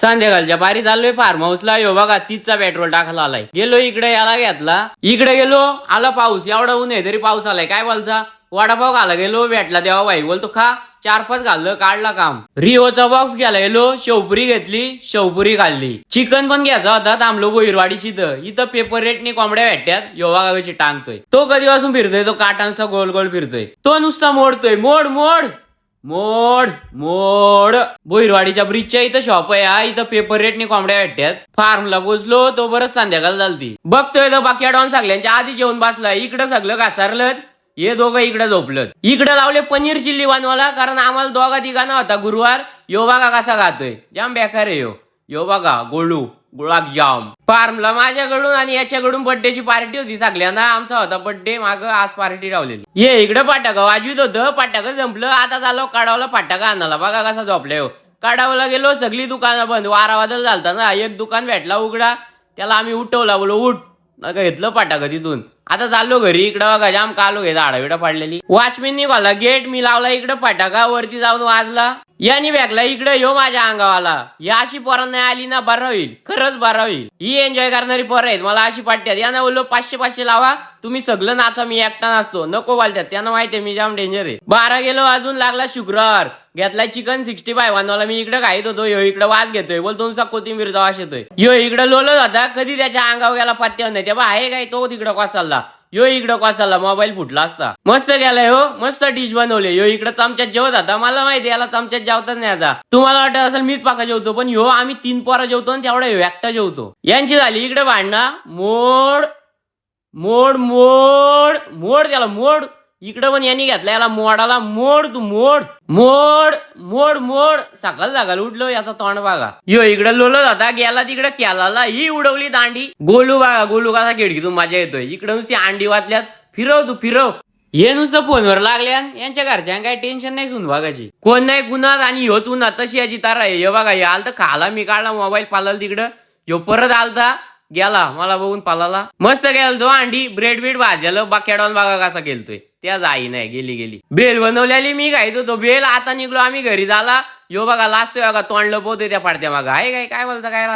संध्याकाळच्या पारी चाललोय फार्म हाऊसला. यो बघा 30चा पेट्रोल टाकायला आलाय. गेलो इकडे याला घेतला, इकडे गेलो आला पाऊस. एवढा ऊन आहे तरी पाऊस आलाय. काय बोलचा वडापाव खायला गेलो, भेटला देवा भाई बोलतो खा. 4-5 घाललं, काढला काम. रिओचा बॉक्स घ्यायला गेलो, शेवपुरी घेतली, शेवपुरी खाल्ली. चिकन पण घ्यायचा होता, थांबलो बोईरवाडीची. इथं पेपर रेटनी कोंबड्या भेटत्यात. यो बघा कशी टांगतोय. तो कधीपासून फिरतोय, तो काटांचा गोल गोल फिरतोय. तो नुसता मोडतोय, मोड मोड मोड मोड. बोईरवाडीच्या ब्रिजच्या इथं शॉप आहे हा. इथं पेपर रेटने कोंबड्या भेटतात. फार्मला पोचलो तो बरंच संध्याकाळ झालती. बघतोय तर बाकी डॉन सगळ्यांच्या आधी जेवण बसला. इकडं सगळं घासारलं, हे दोघं इकडे झोपलं. इकडे लावले पनीर चिल्ली बनवायला, कारण आम्हाला दोघा तिघांना होता गुरुवार. यो बघा कसा खातोय, जाम बेकार आहे यो. यो बघा गोलू गुलाबजाम. फार्मला माझ्याकडून आणि याच्याकडून बर्थडेची पार्टी होती सगळ्यांना. आमचा होता बर्थडे, माग आज पार्टी रावलेली. ये इकडे फटाका वाजवीत होतं, फटाका संपलं. आता चाललो काढावला फटाका आणायला. बघा कसा झोपलाय हो. काढावला गेलो, सगळी दुकानं बंद, वारा वादळ झालता ना. एक दुकान भेटला उघडा, त्याला आम्ही उठवला, बोलो उठ. घेतलं फटाका तिथून. आता चाललो घरी. इकडं बघा जाम कालो घे, झाडाविडा पडलेली. वॉचमॅन निघाला, गेट मी लावला. इकडे फटाका वरती जाऊन वाजला. यानी बॅगला इकडे यो माझ्या अंगावाला. या अशी पोरं नाही आली ना बरं होईल, खरंच बरं होईल. ही एन्जॉय करणारी पोरं आहेत, मला अशी पाठ्यात. यानं बोललो 500-500 लावा, तुम्ही सगळं नाचा, मी एकटा नाचतो. नको बोलतात, त्यांना माहितीये मी जाम डेंजर आहे. 12 गेलो, अजून लागला शुक्रवार. घेतलाय चिकन 65 बनवला. मी इकडे खाईत होतो, यो इकडे वास घेतोय. बोल तुमचा कोथिंबीर वास येतोय. यो इकडे लोलत होता, कधी त्याच्या अंगावर गेला पत्त्यावर नाही. तेव्हा आहे काय तो तिकडे कोसळला. यो इकडं कोसळला, मोबाईल फुटला असता. मस्त गेलाय हो, मस्त डिश बनवले. यो इकडे चमच्यात जेवत होता. मला माहिती याला चमच्यात जेवताच नाही आता. तुम्हाला वाटत असेल मीच पाका जेवतो, पण ह्यो आम्ही 3 पोरं जेवतो आणि तेवढा ह्यो एकटा जेवतो. यांची झाली इकडे भांडणं. मोड मोड मोड मोड, त्याला मोड. इकडे पण यांनी घेतला, याला मोडाला. मोड तू मोड मोड मोड मोड. सकाळ सकाळ उठलो, याचा तोंड बघा. यो इकडे लोलत होता, गेला तिकडे केला. ही उडवली दांडी. गोलू बघा, गोलू कसा खिडकीतून माझ्या येतोय. इकडे नुसती अंडी वाचल्यात. फिरव तू फिरव. हे नुसतं फोनवर लागल्या. यांच्या घरच्या काही टेन्शन नाही सुन बघाची. कोण नाही गुन्हात आणि ह्योच उन्हात, तशी याची तारा आहे. हे बघा, हे आलतं खाला, मी काढला मोबाईल, पालाल तिकडं. ह्यो परत आलता, गेला मला बघून पालाला. मस्त गेला तो. अंडी ब्रेड बीड भाजलं. बाक्याडॉन बघा कसा केलतोय. त्याच आई नाही, गेली. बेल बनवलेली मी खायत होतो. बेल आता निघलो आम्ही घरी झाला. यो बघा लाजतोय बघा, तोंड लपवतोय त्या पाडत्या मागं. आहे काय बोलता काय